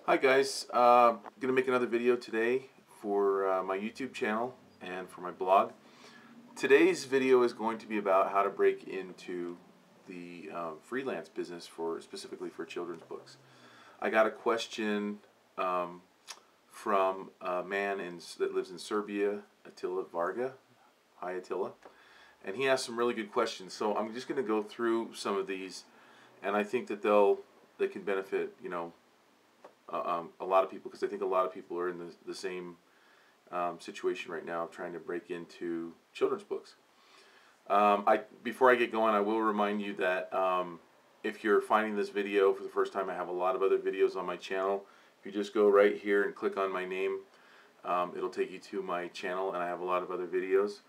Hi guys, gonna make another video today for my YouTube channel and for my blog. Today's video is going to be about how to break into the freelance business specifically for children's books. I got a question from a man that lives in Serbia, Attila Varga. Hi Attila. And he asked some really good questions. So I'm just going to go through some of these, and I think that they can benefit a lot of people, because I think a lot of people are in the same situation right now, trying to break into children's books. Before I get going, I will remind you that if you're finding this video for the first time, I have a lot of other videos on my channel. If you just go right here and click on my name, it'll take you to my channel, and I have a lot of other videos.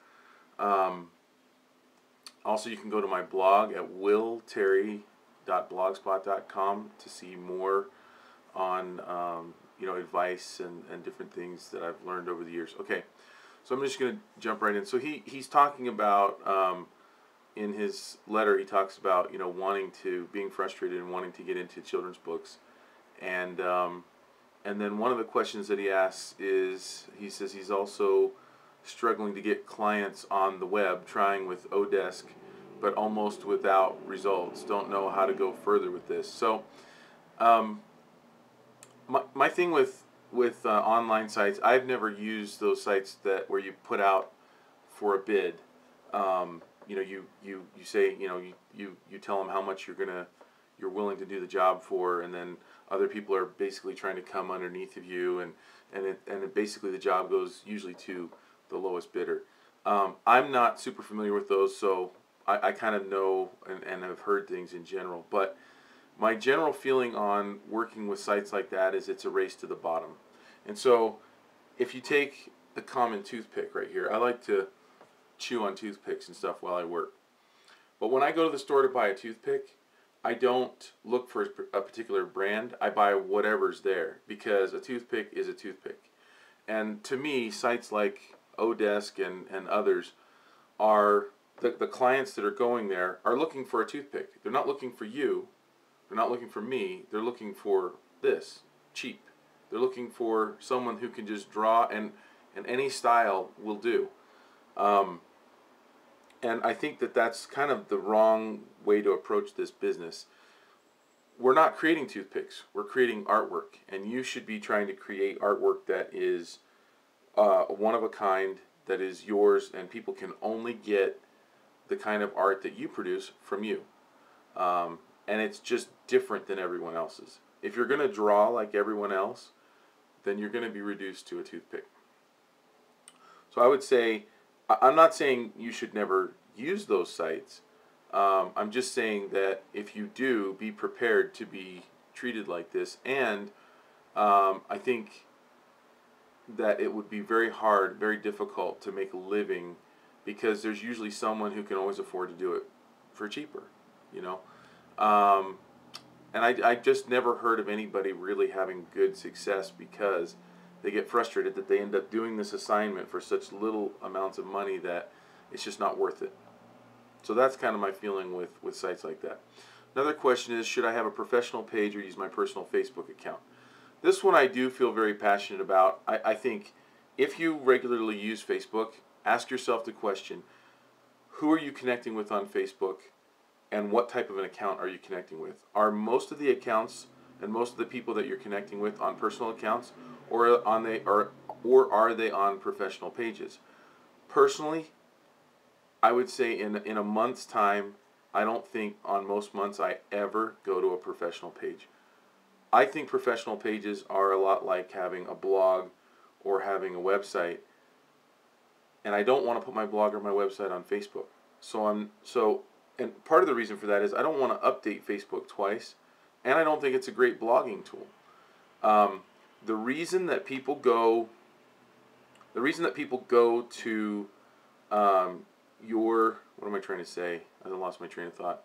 Also, you can go to my blog at willterry.blogspot.com to see more on advice and different things that I've learned over the years. Okay, so I'm just going to jump right in. So he's talking about in his letter, he talks about being frustrated and wanting to get into children's books, and then one of the questions that he asks is, he says he's also struggling to get clients on the web, trying with Odesk, but almost without results. Don't know how to go further with this. So my thing with online sites, I've never used those sites where you put out for a bid. You say, you tell them how much you're willing to do the job for, and then other people are basically trying to come underneath of you, and basically the job goes usually to the lowest bidder. I'm not super familiar with those, so I kind of know and have heard things in general, but my general feeling on working with sites like that is it's a race to the bottom. And so if you take the common toothpick right here, I like to chew on toothpicks and stuff while I work. But when I go to the store to buy a toothpick, I don't look for a particular brand. I buy whatever's there, because a toothpick is a toothpick. And to me, sites like Odesk and others are the clients that are going there are looking for a toothpick. They're not looking for you. They're not looking for me. They're looking for this, cheap. They're looking for someone who can just draw, and any style will do. And I think that that's kind of the wrong way to approach this business. We're not creating toothpicks. We're creating artwork, and you should be trying to create artwork that is one of a kind, that is yours, and people can only get the kind of art that you produce from you. And it's just different than everyone else's. If you're going to draw like everyone else, then you're going to be reduced to a toothpick. So I would say, I'm not saying you should never use those sites. I'm just saying that if you do, be prepared to be treated like this. And I think that it would be very hard, very difficult to make a living, because there's usually someone who can always afford to do it for cheaper, and I just never heard of anybody really having good success because they get frustrated that they end up doing this assignment for such little amounts of money that it's just not worth it. So that's kind of my feeling with sites like that. Another question is, should I have a professional page or use my personal Facebook account? This one I do feel very passionate about. I think if you regularly use Facebook, ask yourself the question, who are you connecting with on Facebook, and what type of an account are you connecting with? Are most of the accounts and most of the people that you're connecting with on personal accounts, or are they on professional pages? Personally, I would say in a month's time, I don't think on most months I ever go to a professional page. I think professional pages are a lot like having a blog or having a website, and I don't want to put my blog or my website on Facebook. And part of the reason for that is I don't want to update Facebook twice, and I don't think it's a great blogging tool. The reason that people go to what am I trying to say? I lost my train of thought.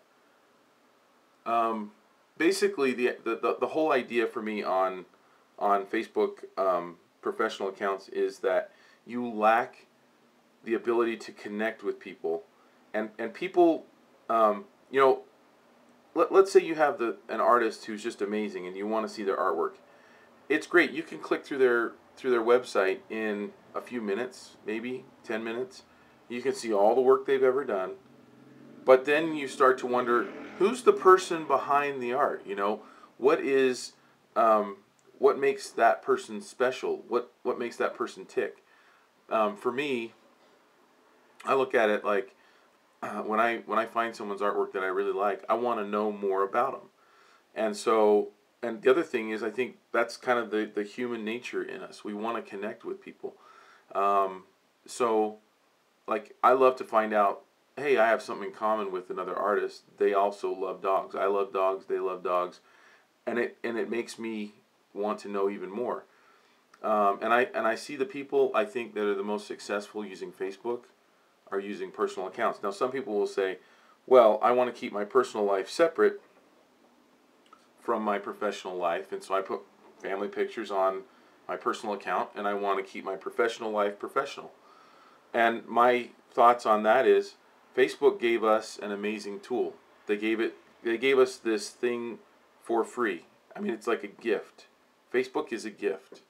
Basically, the whole idea for me on Facebook professional accounts is that you lack the ability to connect with people, and people, let's say you have an artist who's just amazing and you want to see their artwork. it's great. You can click through their website in a few minutes, maybe 10 minutes. You can see all the work they've ever done. But then you start to wonder, who's the person behind the art? You know, what is um, what makes that person special? What makes that person tick? For me, I look at it like when I find someone's artwork that I really like, I want to know more about them. And so, and the other thing is, I think that's kind of the human nature in us. We want to connect with people. Um, so, like, I love to find out, hey, I have something in common with another artist. They also love dogs. I love dogs. They love dogs, and it makes me want to know even more. And I see the people I think that are the most successful using Facebook are using personal accounts. Now, some people will say, well, I want to keep my personal life separate from my professional life, and so I put family pictures on my personal account, and I want to keep my professional life professional. And my thoughts on that is, Facebook gave us an amazing tool. They gave us this thing for free. I mean, it's like a gift. Facebook is a gift.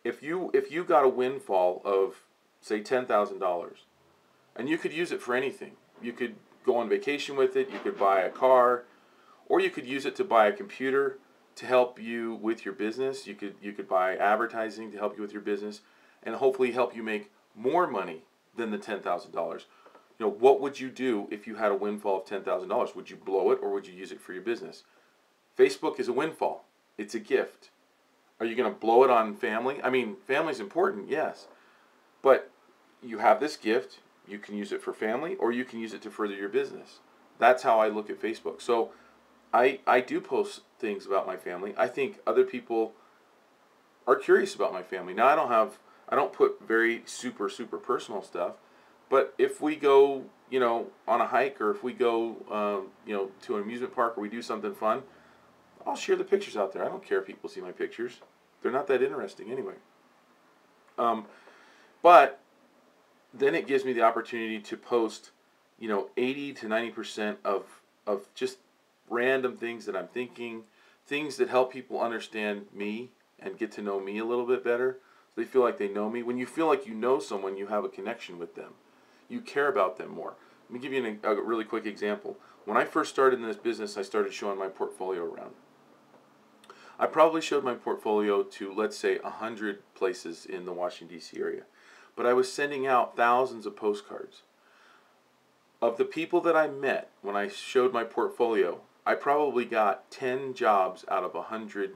If you got a windfall of, say, $10,000, and you could use it for anything. You could go on vacation with it, you could buy a car, or you could use it to buy a computer to help you with your business. You could buy advertising to help you with your business, and hopefully help you make more money than the $10,000. You know, what would you do if you had a windfall of $10,000? Would you blow it, or would you use it for your business? Facebook is a windfall. It's a gift. Are you going to blow it on family? I mean, family's important, yes. But you have this gift. You can use it for family, or you can use it to further your business. That's how I look at Facebook. So I do post things about my family. I think other people are curious about my family. Now, I don't put very super personal stuff, but if we go, on a hike, or if we go, to an amusement park, or we do something fun, I'll share the pictures out there. I don't care if people see my pictures. They're not that interesting anyway. But then it gives me the opportunity to post, 80 to 90% of just random things that I'm thinking, things that help people understand me and get to know me a little bit better. So they feel like they know me. When you feel like you know someone, you have a connection with them. You care about them more. Let me give you a really quick example. When I first started in this business, I started showing my portfolio around. I probably showed my portfolio to, let's say, 100 places in the Washington, D.C. area. But I was sending out thousands of postcards. Of the people that I met when I showed my portfolio, I probably got 10 jobs out of 100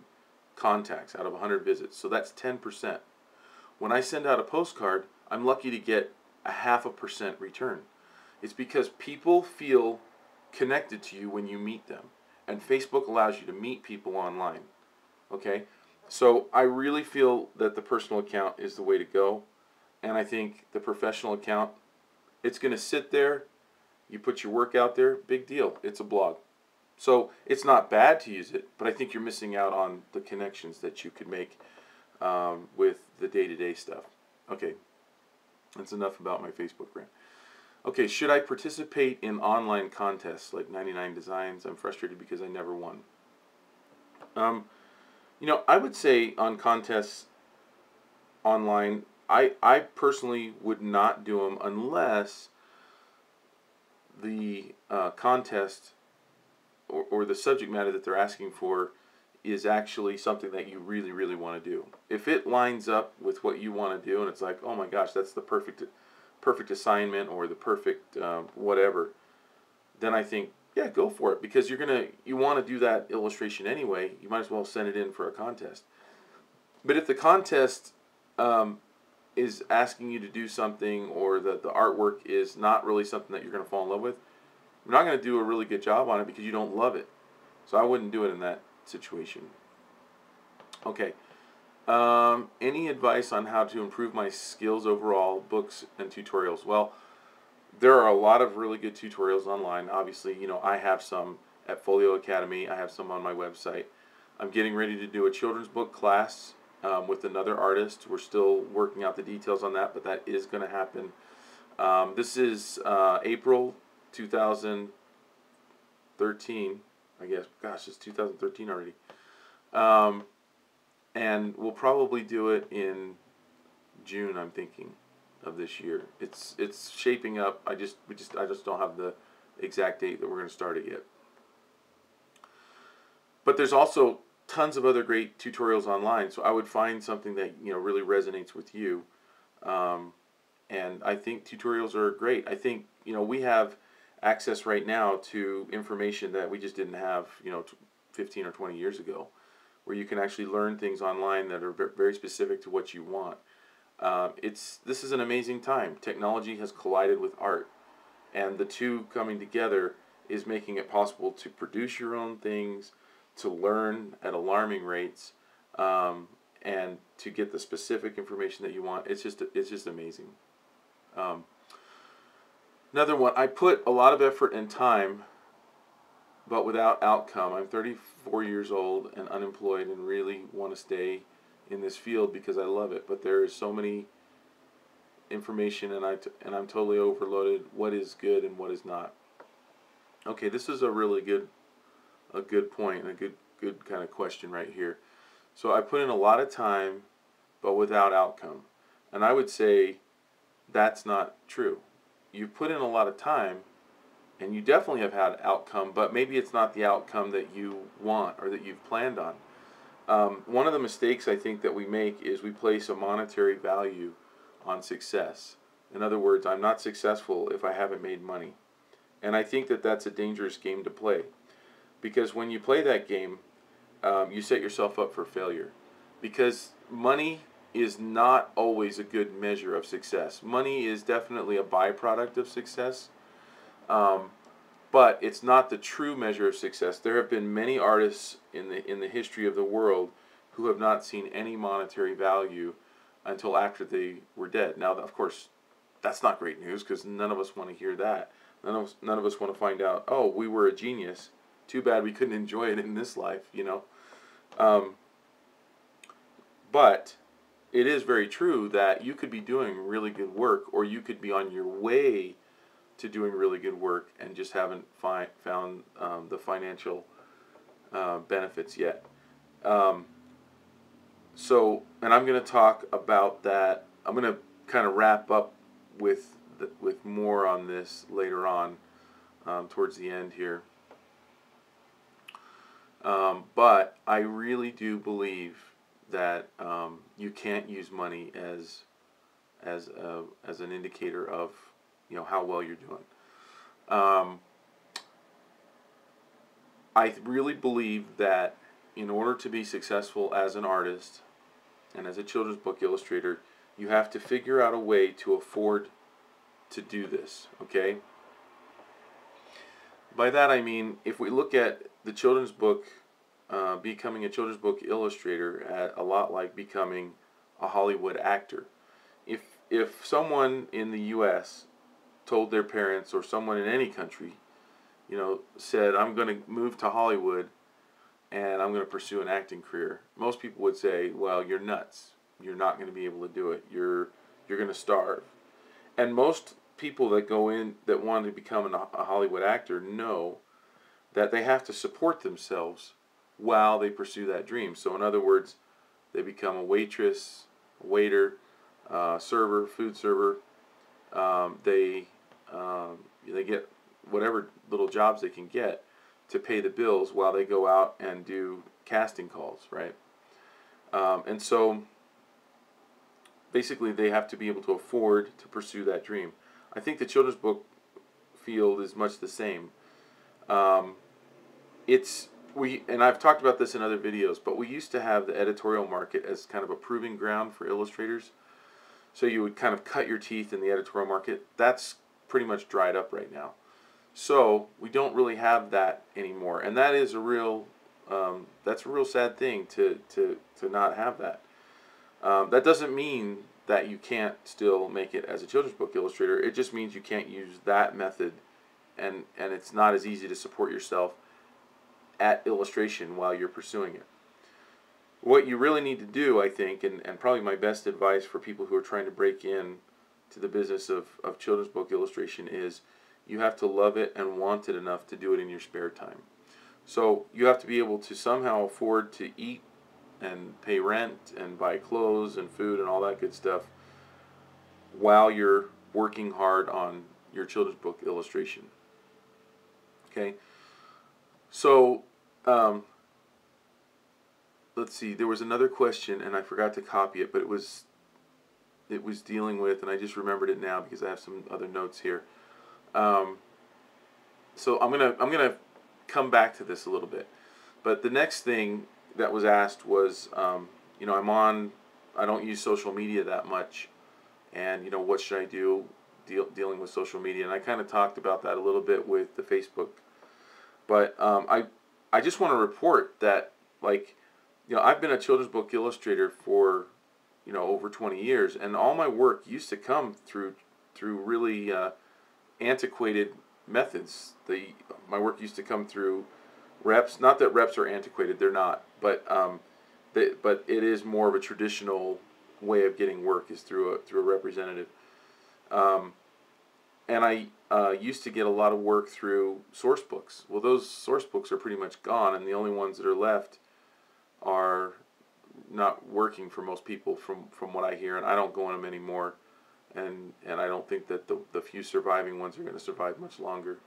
contacts, out of 100 visits. So that's 10%. When I send out a postcard, I'm lucky to get a 0.5% return. It's because people feel connected to you when you meet them. And Facebook allows you to meet people online. Okay? So I really feel that the personal account is the way to go. And I think the professional account, it's going to sit there. You put your work out there, big deal. It's a blog. So it's not bad to use it, but I think you're missing out on the connections that you could make with the day-to-day stuff. Okay, that's enough about my Facebook rant. Okay, should I participate in online contests like 99 Designs? I'm frustrated because I never won. I would say on contests online, I personally would not do them unless the contest or the subject matter that they're asking for is actually something that you really want to do. If it lines up with what you want to do, and it's like, oh my gosh, that's the perfect assignment, or the perfect whatever, then I think, yeah, go for it, because you want to do that illustration anyway. You might as well send it in for a contest. But if the contest is asking you to do something, or the artwork is not really something that you're going to fall in love with, you're not going to do a really good job on it because you don't love it. So I wouldn't do it in that situation. Okay. Any advice on how to improve my skills overall, books and tutorials? Well, there are a lot of really good tutorials online. Obviously, I have some at Folio Academy. I have some on my website. I'm getting ready to do a children's book class with another artist. We're still working out the details on that, but that is going to happen. This is April 2013, I guess. Gosh, it's 2013 already. and we'll probably do it in June, I'm thinking, of this year. It's shaping up. I just don't have the exact date that we're going to start it yet. But there's also tons of other great tutorials online, so I would find something that really resonates with you. And I think tutorials are great. I think we have access right now to information that we just didn't have 15 or 20 years ago, where you can actually learn things online that are very specific to what you want. This is an amazing time. Technology has collided with art, and the two coming together is making it possible to produce your own things, to learn at alarming rates, and to get the specific information that you want. It's just amazing. Another one, I put a lot of effort and time, but without outcome. I'm 34 years old and unemployed and really want to stay in this field because I love it, but there is so many information and I'm totally overloaded. What is good and what is not? Okay, this is a really good point and a good kind of question right here. So I put in a lot of time but without outcome. And I would say that's not true. You've put in a lot of time and you definitely have had outcome, but maybe it's not the outcome that you want or that you've planned on. One of the mistakes I think that we make is we place a monetary value on success. In other words, I'm not successful if I haven't made money. And I think that that's a dangerous game to play, because when you play that game, you set yourself up for failure, because money is not always a good measure of success. Money is definitely a byproduct of success, but it's not the true measure of success. There have been many artists in the history of the world who have not seen any monetary value until after they were dead. Now, of course, that's not great news, because none of us want to hear that. None of us want to find out, oh, we were a genius. Too bad we couldn't enjoy it in this life, But it is very true that you could be doing really good work, or you could be on your way to doing really good work and just haven't found the financial benefits yet. And I'm going to talk about that. I'm going to kind of wrap up with more on this later on, towards the end here. But I really do believe that you can't use money as an indicator of how well you're doing. I really believe that in order to be successful as an artist and as a children's book illustrator, you have to figure out a way to afford to do this, okay? By that I mean, if we look at the children's book, becoming a children's book illustrator, a lot like becoming a Hollywood actor. If someone in the U.S. told their parents, or someone in any country, said, I'm going to move to Hollywood and I'm going to pursue an acting career, most people would say, well, you're nuts. You're not going to be able to do it. You're going to starve. And most people that go in that want to become a Hollywood actor know that they have to support themselves while they pursue that dream. So in other words, they become a waitress, a waiter, server, food server. They get whatever little jobs they can get to pay the bills while they go out and do casting calls, right? And so basically they have to be able to afford to pursue that dream. I think the children's book field is much the same. And I've talked about this in other videos, but we used to have the editorial market as kind of a proving ground for illustrators. So you would kind of cut your teeth in the editorial market. That's pretty much dried up right now. So we don't really have that anymore, and that is that's a real sad thing to not have that. That doesn't mean that you can't still make it as a children's book illustrator. It just means you can't use that method, and it's not as easy to support yourself at illustration while you're pursuing it. What you really need to do, I think, and probably my best advice for people who are trying to break in to the business of children's book illustration, is you have to love it and want it enough to do it in your spare time. So you have to be able to somehow afford to eat and pay rent and buy clothes and food and all that good stuff while you're working hard on your children's book illustration. Okay, so let's see. There was another question, and I forgot to copy it, but it was dealing with, and I just remembered it now because I have some other notes here. So I'm gonna come back to this a little bit, but the next thing that was asked was, you know, I don't use social media that much, and you know, what should I do dealing with social media? And I kind of talked about that a little bit with the Facebook, but I just want to report that, like, you know, I've been a children's book illustrator for, you know, over 20 years, and all my work used to come through really antiquated methods. My work used to come through reps. Not that reps are antiquated; they're not. But but it is more of a traditional way of getting work, is through a representative. And I used to get a lot of work through source books. Well, those source books are pretty much gone, and the only ones that are left are not working for most people, from what I hear, and I don't go on them anymore. And I don't think that the few surviving ones are going to survive much longer.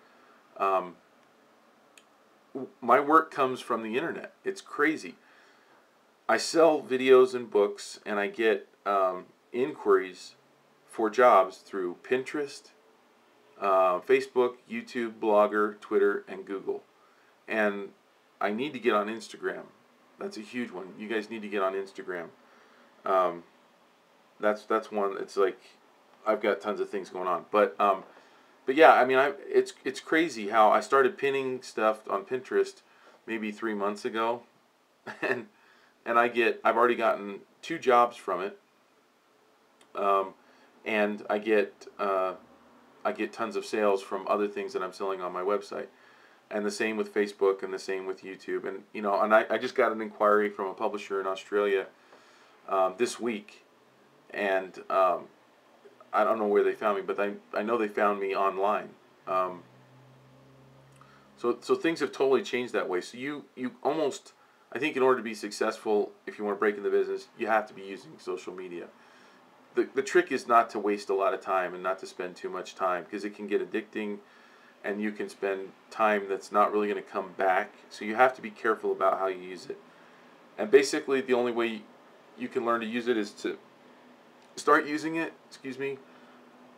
My work comes from the internet. It's crazy. I sell videos and books, and I get inquiries for jobs through Pinterest, Facebook, YouTube, Blogger, Twitter, and Google. And I need to get on Instagram. That's a huge one. You guys need to get on Instagram. That's one. It's like, I've got tons of things going on, but yeah, I mean, it's crazy how I started pinning stuff on Pinterest maybe 3 months ago, and I've already gotten 2 jobs from it, and I get tons of sales from other things that I'm selling on my website, and the same with Facebook, and the same with YouTube, and you know, and I just got an inquiry from a publisher in Australia this week, and I don't know where they found me, but I know they found me online. So things have totally changed that way. So you almost, I think, in order to be successful, if you want to break in the business, you have to be using social media. The trick is not to waste a lot of time and not to spend too much time, because it can get addicting, and you can spend time that's not really going to come back. So you have to be careful about how you use it. And basically, the only way you can learn to use it is to start using it,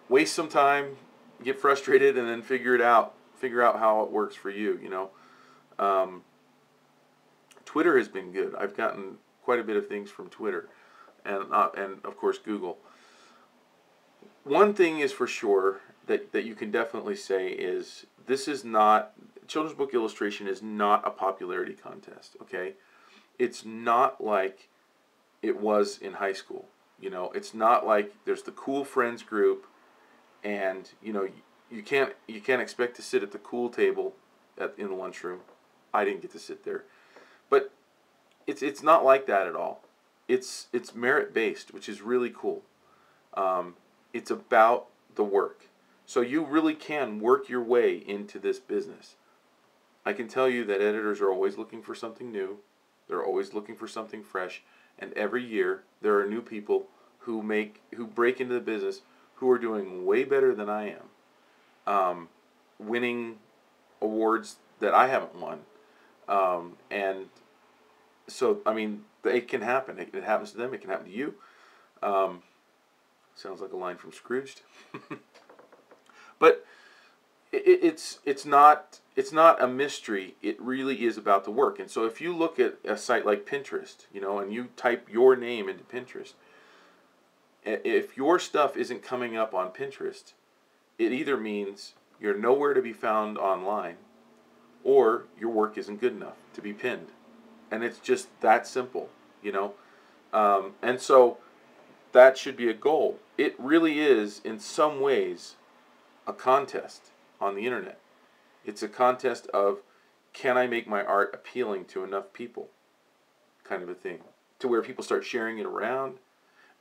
waste some time, get frustrated, and then figure out how it works for you, you know. Twitter has been good. I've gotten quite a bit of things from Twitter, and of course Google. One thing is for sure that you can definitely say is, this is not, children's book illustration is not a popularity contest, okay? It's not like it was in high school. You know, it's not like there's the cool friends group, and you know, you can't expect to sit at the cool table in the lunchroom. I didn't get to sit there, but it's not like that at all. It's merit based, which is really cool. It's about the work, so you really can work your way into this business. I can tell you that editors are always looking for something new. They're always looking for something fresh. And every year there are new people who break into the business who are doing way better than I am, winning awards that I haven't won, and so I mean, it can happen. It happens to them. It can happen to you. Sounds like a line from Scrooged, but it's not a mystery. It really is about the work. And so if you look at a site like Pinterest, you know, and you type your name into Pinterest, if your stuff isn't coming up on Pinterest, it either means you're nowhere to be found online, or your work isn't good enough to be pinned. And it's just that simple, you know. And so that should be a goal. It really is, in some ways, a contest on the internet. It's a contest of, can I make my art appealing to enough people, kind of a thing, to where people start sharing it around,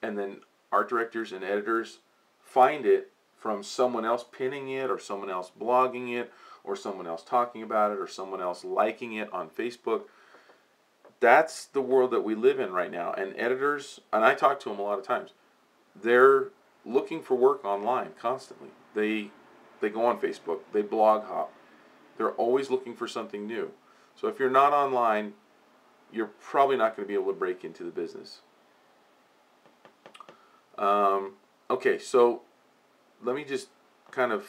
and then art directors and editors find it from someone else pinning it, or someone else blogging it, or someone else talking about it, or someone else liking it on Facebook. that's the world that we live in right now. And editors, and I talk to them a lot of times, they're looking for work online constantly. They go on Facebook, they blog hop. They're always looking for something new. So if you're not online, you're probably not going to be able to break into the business. Okay, so let me just kind of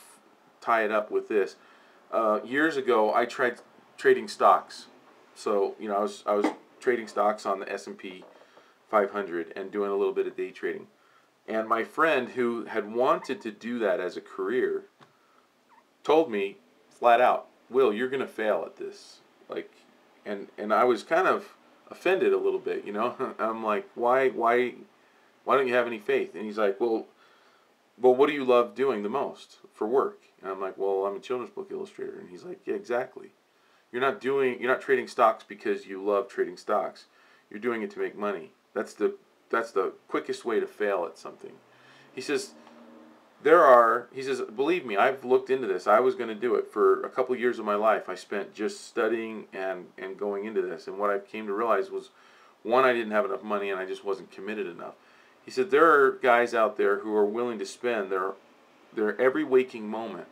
tie it up with this. Years ago, I tried trading stocks. So I was trading stocks on the S&P 500 and doing a little bit of day trading. And my friend who had wanted to do that as a career told me flat out, "Will, you're going to fail at this." Like, and I was kind of offended a little bit, I'm like, why don't you have any faith? And he's like, well, what do you love doing the most for work? And I'm like, well, I'm a children's book illustrator. And he's like, yeah, exactly. You're not trading stocks because you love trading stocks. You're doing it to make money. That's the quickest way to fail at something. He says, believe me, I've looked into this. I was going to do it for a couple years of my life. I spent just studying and going into this. And what I came to realize was, one, I didn't have enough money and I just wasn't committed enough. He said, there are guys out there who are willing to spend their every waking moment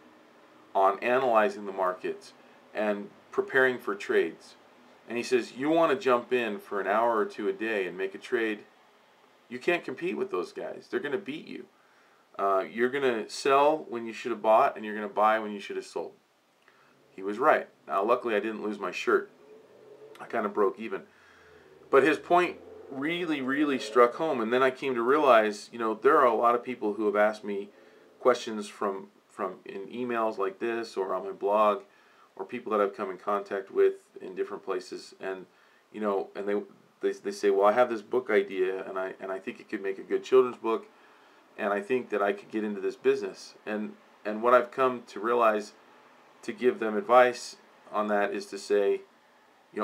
on analyzing the markets and preparing for trades. And he says, you want to jump in for an hour or two a day and make a trade, you can't compete with those guys. They're going to beat you. You're going to sell when you should have bought, and you're going to buy when you should have sold. He was right. Now, luckily, I didn't lose my shirt. I kind of broke even. But his point really, really struck home. And then I came to realize, there are a lot of people who have asked me questions from in emails like this or on my blog, or people that I've come in contact with in different places. And, and they say, well, I have this book idea, and I think it could make a good children's book, and I think that I could get into this business. And what I've come to realize, to give them advice on that, is to say,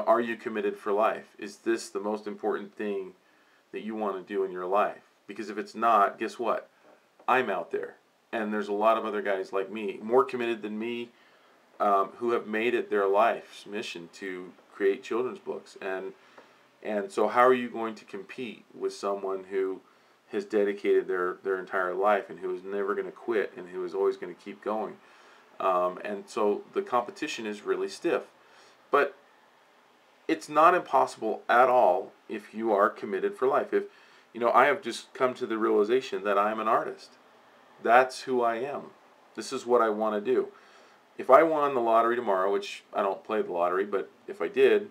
are you committed for life? Is this the most important thing that you want to do in your life? Because if it's not, guess what? I'm out there. And there's a lot of other guys like me, more committed than me, who have made it their life's mission to create children's books. And so how are you going to compete with someone who has dedicated their entire life and who is never going to quit and who is always going to keep going? And so the competition is really stiff. But it's not impossible at all if you are committed for life. If I have just come to the realization that I am an artist. That's who I am. This is what I want to do. If I won the lottery tomorrow, which I don't play the lottery, but if I did,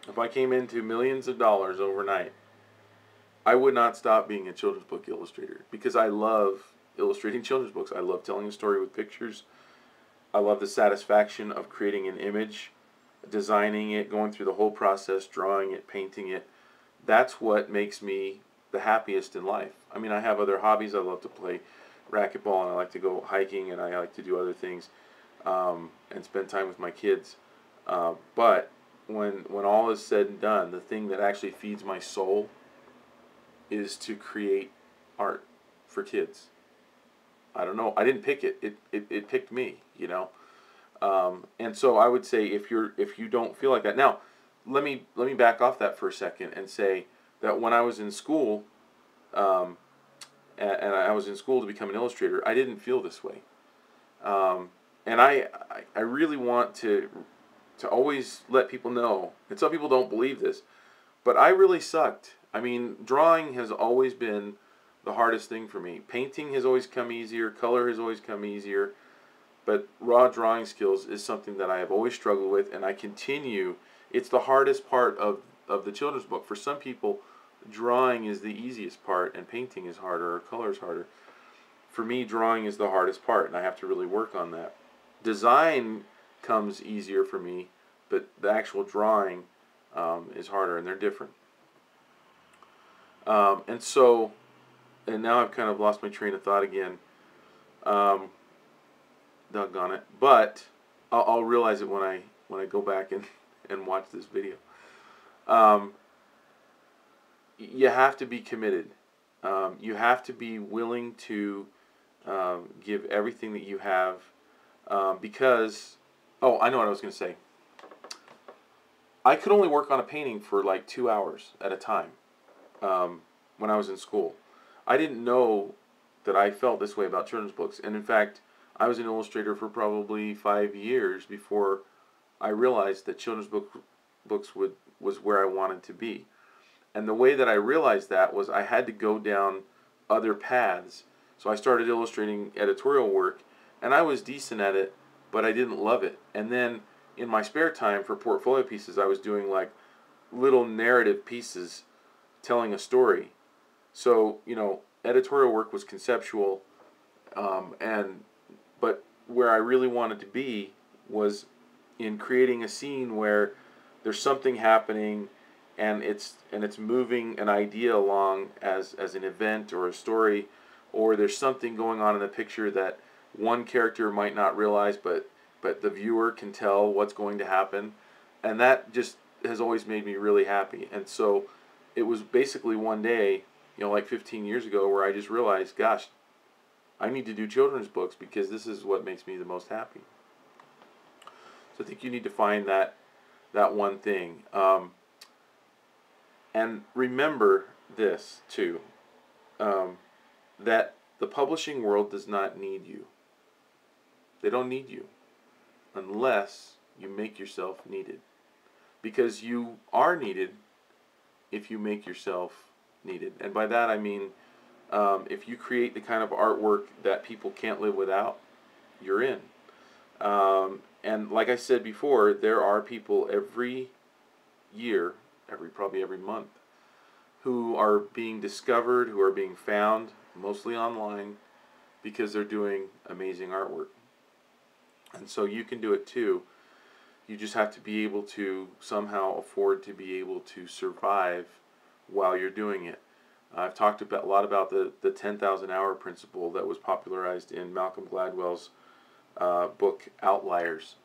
if I came into millions of dollars overnight, I would not stop being a children's book illustrator, because I love illustrating children's books. I love telling a story with pictures. I love the satisfaction of creating an image, designing it, going through the whole process, drawing it, painting it. That's what makes me the happiest in life. I mean, I have other hobbies. I love to play racquetball, and I like to go hiking, and I like to do other things, and spend time with my kids. But when all is said and done, the thing that actually feeds my soul is to create art for kids. I don't know. I didn't pick it. It picked me. And so I would say, if you don't feel like that. Now, let me back off that for a second and say that when I was in school, and I was in school to become an illustrator, I didn't feel this way. And I really want to always let people know, and some people don't believe this, but I really sucked. I mean, drawing has always been the hardest thing for me. Painting has always come easier. Color has always come easier. But raw drawing skills is something that I have always struggled with, and I continue. It's the hardest part of the children's book. For some people, drawing is the easiest part, and painting is harder, or color is harder. For me, drawing is the hardest part, and I have to really work on that. Design comes easier for me, but the actual drawing is harder, and they're different. And now I've kind of lost my train of thought again. Doggone it. But I'll realize it when I go back and watch this video. You have to be committed. You have to be willing to give everything that you have, because, oh, I know what I was going to say. I could only work on a painting for like 2 hours at a time when I was in school. I didn't know that I felt this way about children's books. And in fact, I was an illustrator for probably 5 years before I realized that books was where I wanted to be. And the way that I realized that was I had to go down other paths. So I started illustrating editorial work, and I was decent at it, but I didn't love it. And then in my spare time for portfolio pieces, I was doing like little narrative pieces telling a story. So, editorial work was conceptual, and but where I really wanted to be was in creating a scene where there's something happening, and it's moving an idea along as an event or a story, or there's something going on in the picture that one character might not realize, but the viewer can tell what's going to happen, and that just has always made me really happy. And so it was basically one day, like 15 years ago, where I just realized, gosh, I need to do children's books because this is what makes me the most happy. So I think you need to find that one thing. And remember this, too, that the publishing world does not need you. They don't need you unless you make yourself needed. Because you are needed if you make yourself needed. And by that I mean, if you create the kind of artwork that people can't live without, you're in. And like I said before, there are people every year, probably every month, who are being discovered, who are being found, mostly online, because they're doing amazing artwork. And so you can do it too. You just have to be able to somehow afford to be able to survive while you're doing it. I've talked a lot about the 10,000 hour principle that was popularized in Malcolm Gladwell's book Outliers.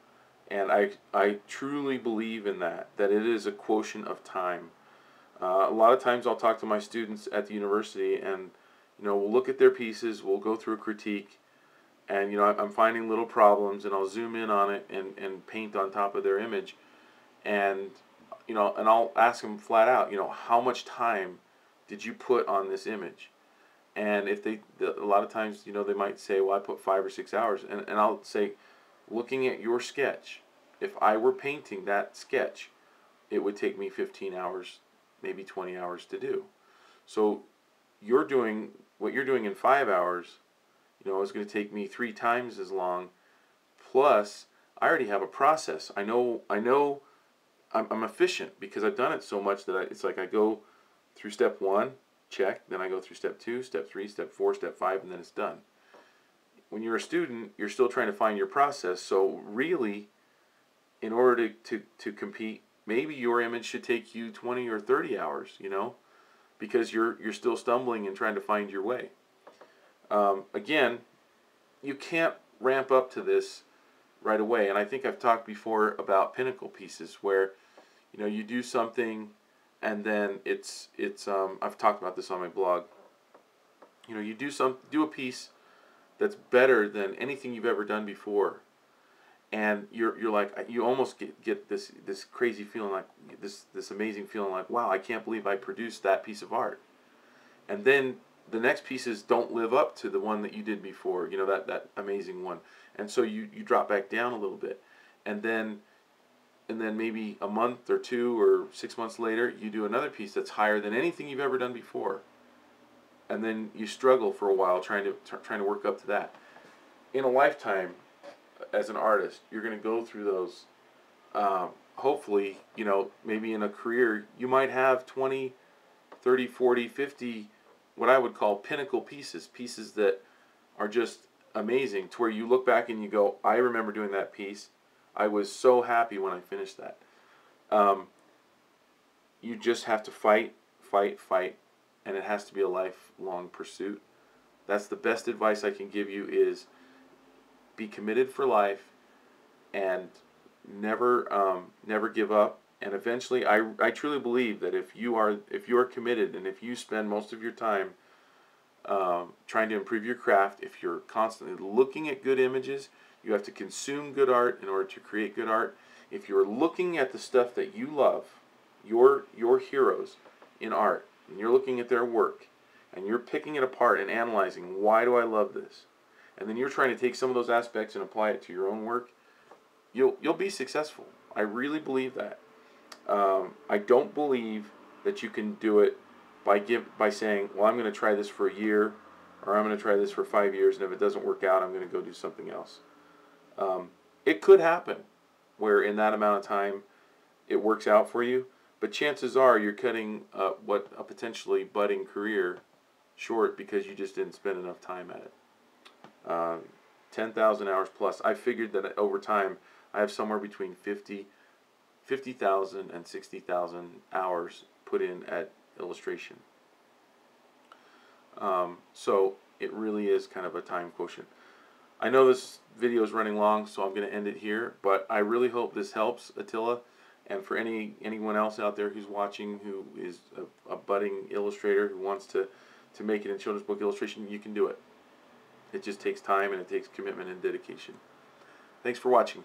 And I truly believe in that it is a quotient of time. A lot of times I'll talk to my students at the university, and we'll look at their pieces, we'll go through a critique, and I'm finding little problems, and I'll zoom in on it and paint on top of their image, and and I'll ask them flat out, how much time did you put on this image? And if a lot of times, they might say, well, I put 5 or 6 hours, and I'll say, looking at your sketch, if I were painting that sketch, it would take me 15 hours, maybe 20 hours to do. So what you're doing in 5 hours, is going to take me 3 times as long. Plus, I already have a process. I know I'm efficient because I've done it so much that it's like I go through step 1, check, then I go through step 2, step 3, step 4, step 5, and then it's done. When you're a student, you're still trying to find your process. So really, in order to compete, maybe your image should take you 20 or 30 hours, because you're still stumbling and trying to find your way. Again, you can't ramp up to this right away. And I think I've talked before about pinnacle pieces where, you do something and then it's I've talked about this on my blog. You do a piece that's better than anything you've ever done before, and you're like, you almost get this crazy feeling, like this amazing feeling, like, wow, I can't believe I produced that piece of art. And then the next pieces don't live up to the one that you did before, that amazing one, and so you drop back down a little bit, and then maybe a month or 2 or 6 months later, you do another piece that's higher than anything you've ever done before. And then you struggle for a while trying to work up to that. In a lifetime, as an artist, you're going to go through those. Hopefully, maybe in a career, you might have 20, 30, 40, 50, what I would call pinnacle pieces that are just amazing, to where you look back and you go, I remember doing that piece. I was so happy when I finished that. You just have to fight, and it has to be a lifelong pursuit. That's the best advice I can give you, is be committed for life and never give up. And eventually, I truly believe that if you are committed, and if you spend most of your time trying to improve your craft, if you're constantly looking at good images, you have to consume good art in order to create good art. If you're looking at the stuff that you love, your heroes in art, and you're looking at their work, and you're picking it apart and analyzing, why do I love this? And then you're trying to take some of those aspects and apply it to your own work, you'll be successful. I really believe that. I don't believe that you can do it by saying, well, I'm going to try this for a year, or I'm going to try this for 5 years, and if it doesn't work out, I'm going to go do something else. It could happen where in that amount of time it works out for you, but chances are you're cutting what a potentially budding career short because you just didn't spend enough time at it. 10,000 hours plus. I figured that over time I have somewhere between 50,000 and 60,000 hours put in at illustration. So it really is kind of a time quotient. I know this video is running long, so I'm going to end it here, but I really hope this helps Attila, and for anyone else out there who's watching who is a budding illustrator who wants to make it in children's book illustration, you can do it. It just takes time, and it takes commitment and dedication. Thanks for watching.